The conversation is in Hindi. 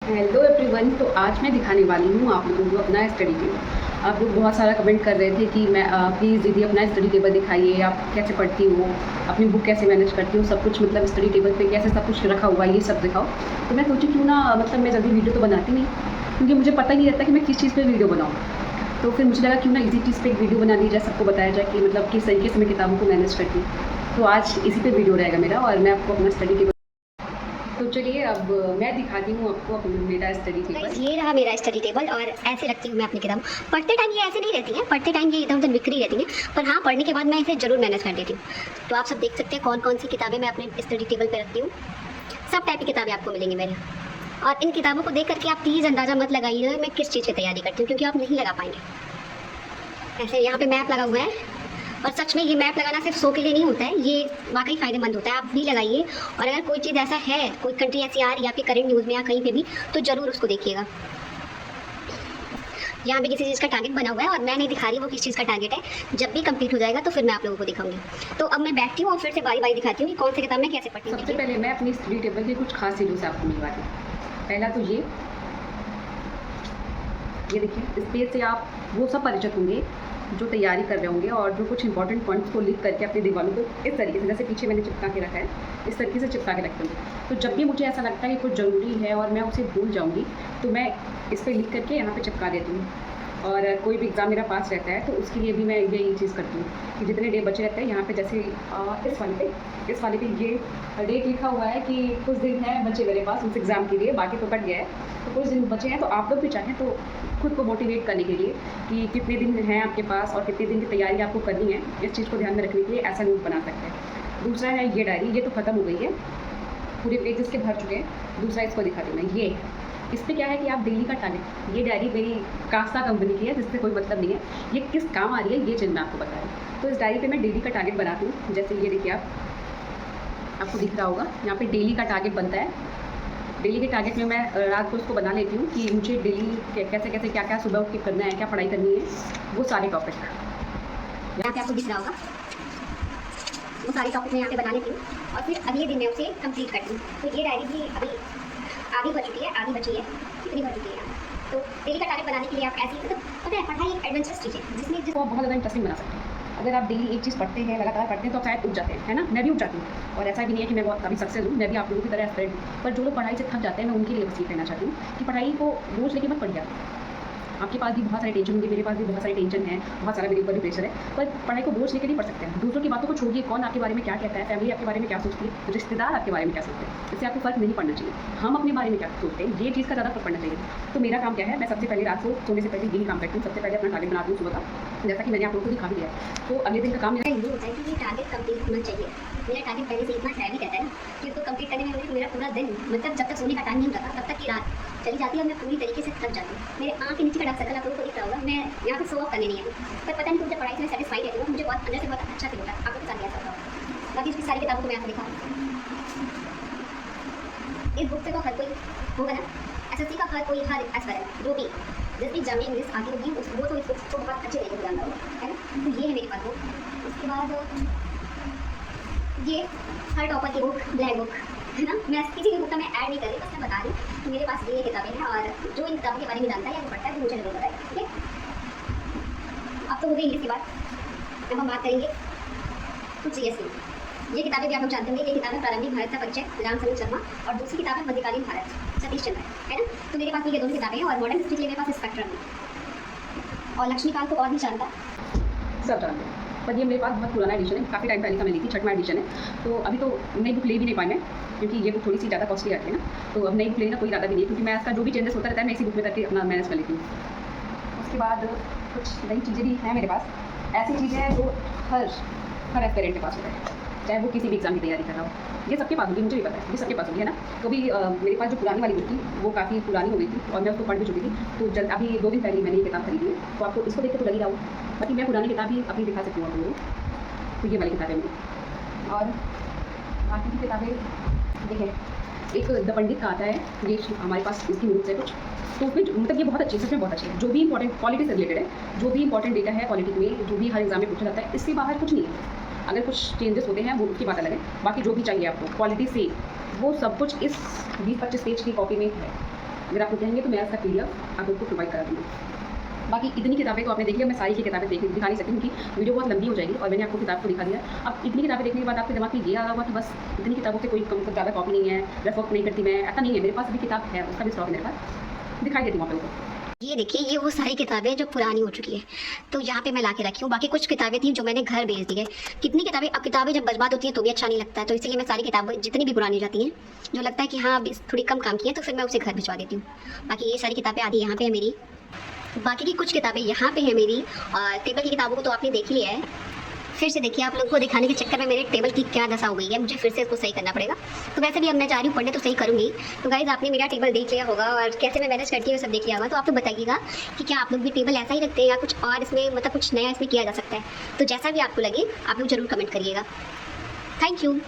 Hello everyone. तो आज मैं दिखाने वाली हूँ आप लोगों को अपना स्टडी टेबल। आप लोग बहुत सारा कमेंट कर रहे थे कि मैं प्लीज़ दीदी अपना स्टडी टेबल दिखाइए, आप कैसे पढ़ती हो, अपनी बुक कैसे मैनेज करती हो, सब कुछ मतलब स्टडी टेबल पे कैसे सब कुछ रखा हुआ है ये सब दिखाओ। तो मैं सोची क्यों ना मतलब मैं जल्दी वीडियो तो बनाती नहीं, क्योंकि मुझे पता नहीं रहता कि मैं किस चीज़ पर वीडियो बनाऊँ। तो फिर मुझे लगा क्यों ना इसी चीज़ पर एक वीडियो बना दी जाए, सबको बताया जाए कि मतलब किस तरीके से मैं किताबों को मैनेज करती हूँ। तो आज इसी पर वीडियो रहेगा मेरा, और मैं आपको अपना स्टडी टेबल। तो चलिए अब मैं दिखाती हूँ आपको अपना मेरा स्टडी टेबल। ये रहा मेरा स्टडी टेबल और ऐसे रखती हूँ मैं अपनी किताब। पढ़ते टाइम ये ऐसे नहीं रहती है, पढ़ते टाइम ये इधर उधर बिखरी रहती है, पर हाँ पढ़ने के बाद मैं इसे जरूर मैनेज कर देती हूँ। तो आप सब देख सकते हैं कौन कौन सी किताबें मैं अपने स्टडी टेबल पे रखती हूँ। सब टाइप की किताबें आपको मिलेंगी मेरे। और इन किताबों को देख करके आप प्लीज़ अंदाज़ा मत लगाइए मैं किस चीज़ की तैयारी करती हूँ, क्योंकि आप नहीं लगा पाएंगे। ऐसे यहाँ पे मैप लगा हुआ है, और सच में ये मैप लगाना सिर्फ शो के लिए नहीं होता है, ये वाकई फ़ायदेमंद होता है। आप भी लगाइए, और अगर कोई चीज़ ऐसा है, कोई कंट्री ऐसी आ रही है या फिर करंट न्यूज़ में या कहीं पे भी, तो ज़रूर उसको देखिएगा। यहाँ पे किसी चीज़ का टारगेट बना हुआ है और मैं नहीं दिखा रही वो किस चीज़ का टारगेट है। जब भी कंप्लीट हो जाएगा तो फिर मैं आप लोगों को दिखाऊंगी। तो अब मैं बैठती हूँ और फिर से बारी बारी दिखाती हूँ कि कौन सी किताब मैं कैसे पढ़ती हूँ। सबसे पहले मैं अपनी स्टडी टेबल की कुछ खास चीज़ों से आपको मिलवाती हूँ। पहला तो ये देखिए, इस पेज से आप वो सब परिचित होंगे जो तैयारी कर रहे होंगे, और जो कुछ इंपॉर्टेंट पॉइंट्स को लिख करके अपनी दीवारों को इस तरीके से, जैसे पीछे मैंने चिपका के रखा है, इस तरीके से चिपका के रखते होंगे। तो जब भी मुझे ऐसा लगता है कि कुछ ज़रूरी है और मैं उसे भूल जाऊँगी, तो मैं इस पर लिख करके यहाँ पे चिपका देती हूँ। और कोई भी एग्ज़ाम मेरा पास रहता है तो उसके लिए भी मैं यही चीज़ करती हूँ कि जितने डे बचे रहते हैं यहाँ पे, जैसे इस वाले पे ये डेट लिखा हुआ है कि कुछ दिन है बचे मेरे पास उस एग्ज़ाम के लिए, बाकी तो कट गया है, तो कुछ दिन बचे हैं। तो आप लोग भी चाहें तो खुद को मोटिवेट करने के लिए कि कितने दिन हैं आपके पास और कितने दिन की तैयारी आपको करनी है, इस चीज़ को ध्यान में रखने के लिए ऐसा नोट बना सकते हैं। दूसरा है ये डायरी, ये तो ख़त्म हो गई है, पूरे पेज इसके भर चुके हैं। दूसरा इसको दिखाती हूँ मैं, ये इस पर क्या है कि आप डेली का टारगेट, ये डायरी मेरी कास्ता कंपनी की है जिससे कोई मतलब नहीं है, ये किस काम आ रही है ये चीज़ मैं आपको बता रही हूँ। तो इस डायरी पे मैं डेली का टारगेट बनाती हूँ। जैसे ये देखिए, आपको दिख रहा होगा यहाँ पे डेली का टारगेट बनता है। डेली के टारगेट में मैं रात को उसको बना लेती हूँ कि मुझे डेली कैसे कैसे क्या क्या सुबह उठ के करना है, क्या पढ़ाई करनी है, वो सारे टॉपिक यहाँ पे आपको दिख रहा होगा, वो सारे टॉपिक मैं यहाँ पे बना लेती हूँ और फिर अगले दिन मैं उसे कंप्लीट करती हूँ। तो ये डायरी भी अभी आधी बच चुकी है, आधी बची है, कितनी बच चुकी है। तो डेली का टारगेट बनाने के लिए आप ऐसी, मतलब पता है पढ़ाई एक एडवेंचरस चीज़ है जिसमें बहुत ज़्यादा इंटरेस्टिंग बना सकते हैं। अगर आप डेली एक चीज़ पढ़ते हैं, लगातार पढ़ते हैं, तो आप शायद उठ जाते हैं, है ना। मैं भी उठ जाती हूँ, और ऐसा भी नहीं है कि मैं बहुत कभी सक्सेस हूँ, मैं भी आप लोगों की तरह एस्पिरेंट हूँ। पर जो लोग पढ़ाई से थक जाते हैं, मैं उनके लिए बस ये कहना चाहती हूँ कि पढ़ाई को बोझ लेके मत पढ़िए। आपके पास भी बहुत सारे टेंशन होंगे, मेरे पास भी बहुत सारे टेंशन है, बहुत सारा मेरे ऊपर भी प्रेशर है, पर पढ़ाई को बोझ लेके नहीं पढ़ सकते हैं। दूसरों की बातों को छोड़िए, कौन आपके बारे में क्या कहता है, फैमिली आपके बारे में क्या सोचती है, रिश्तेदार आपके बारे में क्या सोचते हैं, इससे आपको फर्क नहीं पड़ना चाहिए। हम अपने बारे में क्या सोचते हैं, ये चीज़ का ज़्यादा फर्क पड़ना चाहिए। तो मेरा काम क्या है, मैं सबसे पहले रात को सोने से पहले यही काम करती हूँ। सबसे पहले अपना टारगेट बनाती हूँ सुबह का, जैसा कि मैंने आप लोगों को दिखा भी दिया। तो अगले दिन का काम मेरा ये होता है कि ये टारगेट कंप्लीट होना चाहिए। मेरा टारगेट पहले से इतना हैवी रहता है ना कि उसको कंप्लीट करने में मेरा पूरा दिन, मतलब जब तक सोने का टाइम नहीं होता तब तक की रात चली जाती है और मैं पूरी तरीके से थक जाती हूँ। मेरे आँख के नीचे का डार्क सर्कल आप लोगों को दिख रहा होगा। मैं यहाँ पे शो ऑफ करने नहीं आई, पर पता नहीं मुझे पढ़ाई से सेटिस्फाइड रहती हूँ, मुझे बहुत अंदर से बहुत अच्छा फील होता है। आपको साथ ऐसा होता है। बाकी इसकी सारी किताबों को मैं आपको दिखाऊँ, इस बुक से तो हर कोई होगा ना, एसएससी का हर कोई, हर एस्पिरेंट जो भी जिस भी एग्जाम में इंग्लिश आती होगी वो तो इस बुक को बहुत अच्छे तरीके से जानता होगा, है ना। तो ये है मेरे पास बुक। उसके बाद ये हर टॉपर की बुक, ब्लैक बुक, है ना। मैं किसी भी बुक का मैं ऐड नहीं कर रही, बस मैं बता रही हूँ कि मेरे पास ये किताबें हैं, और जो इन किताबों के बारे में जानता है या जो पढ़ता है तो मुझे जरूर बताए, ठीक है। अब तो हो गई इंग्लिश की बात, अब हम बात करेंगे कुछ सीएस की। ये किताबें भी आप लोग जानते होंगे, ये किताबें प्रारंभिक भारत का परिचय रामचंद्र शर्मा, और दूसरी किताब है मध्यकालीन भारत सतीश चंद्र, है ना। तो मेरे पास ये दोनों किताबें हैं, और मॉडर्न हिस्ट्री के लिए मेरे पास स्पेक्ट्रम है, और लक्ष्मीकांत को और भी जानता सब जानते हैं। पर ये मेरे पास बहुत पुराना एडिशन है, काफ़ी टाइम पहले का मैं ली थी, 6वां एडिशन है। तो अभी तो नई बुक ले भी नहीं पाई मैं, क्योंकि ये बुक थोड़ी सी ज़्यादा कॉस्टली आती है ना। तो अब नई बुक लेना कोई ज़्यादा भी नहीं है, क्योंकि मैं इसका जो भी चेंजेस होता रहता है मैं इसी बुक में करके अपना मैनेज कर लेती हूँ। उसके बाद कुछ नई चीज़ें भी हैं मेरे पास, ऐसी चीज़ें हैं जो हर एस्पिरेंट के पास होता है, चाहे वो किसी भी एग्जाम की तैयारी कर रहा हो। ये सबके पास होगी, मुझे भी पता है, ये सबके पास होगी, है ना। तो भी मेरे पास जो पुरानी वाली बुक थी वो काफ़ी पुरानी हो गई थी, और मैं उसको पढ़ भी चुकी थी। तो जल्द अभी 2 दिन पहले मैंने ये किताब खरीदी है, तो आपको इसको देख के तो लग ही रहा होगा। बाकी मैं पुरानी किताब भी अपनी दिखा सकती हूँ आप लोगों को। तो ये वाली किताबें मेरी, और बाकी की किताबें देखें, एक द पंडित का आता है, ये हमारे पास इसकी नोट्स है कुछ। तो फिर मतलब ये बहुत अच्छी है, सच में बहुत अच्छी है। जो भी इंपॉर्टेंट पॉलिटी से रिलेटेड है, जो भी इंपॉर्टेंट डेटा है पॉलिटिक में, जो भी हर एग्जाम में पूछा जाता है, इसके बाहर कुछ नहीं है। अगर कुछ चेंजेस होते हैं वो उसकी बात अलग है, बाकी जो भी चाहिए आपको पॉलिटी से, वो सब कुछ इस 20-25 पेज की कॉपी में है। अगर आप लोग कहेंगे तो मैं इसका PDF आप लोग को प्रोवाइड करा दूँगी। बाकी इतनी किताबें तो आपने देख लिया, मैं सारी की किताबें दिखा नहीं सकती क्योंकि वीडियो बहुत लंबी हो जाएगी और मैंने आपको किताब को दिखा दिया। अब इतनी किताबें देखने के बाद आपके दिमाग में ये आ रहा होगा कि बस इतनी किताबों से कोई कम ज़्यादा कॉपी नहीं है, रेफर नहीं करती मैं, ऐसा नहीं है। मेरे पास अभी किताब है, उसका भी स्टॉक है मेरे पास, दिखाई देती हूँ आप लोगों को। ये देखिए, ये वो सारी किताबें जो पुरानी हो चुकी है, तो यहाँ पे मैं ला के रखी हूँ। बाकी कुछ किताबें थी जो मैंने घर भेज दी है। कितनी किताबें, अब किताबें जब बर्बाद होती हैं तो भी अच्छा नहीं लगता है, तो इसलिए मैं सारी किताबें जितनी भी पुरानी जाती हैं, जो लगता है कि हाँ अभी थोड़ी कम काम की है, तो फिर मैं उसे घर भिजवा देती हूँ। बाकी ये सारी किताबें आधी यहाँ पे है मेरी, बाकी की कुछ किताबें यहाँ पे है मेरी। और टेबल की किताबों को तो आपने देख ही लिया है, फिर से देखिए, आप लोगों को दिखाने के चक्कर में मेरे टेबल की क्या दशा हो गई है, मुझे फिर से इसको सही करना पड़ेगा। तो वैसे भी अब मैं जा रही हूँ पढ़ने, तो सही करूँगी। तो गाइज़, आपने मेरा टेबल देख लिया होगा और कैसे मैं मैनेज करती हूँ सब देख लिया होगा, तो आप लोग बताइएगा कि क्या आप लोग भी टेबल ऐसा ही रखते हैं या कुछ और इसमें मतलब कुछ नया इसमें किया जा सकता है। तो जैसा भी आपको लगे आप लोग ज़रूर कमेंट करिएगा। Thank you.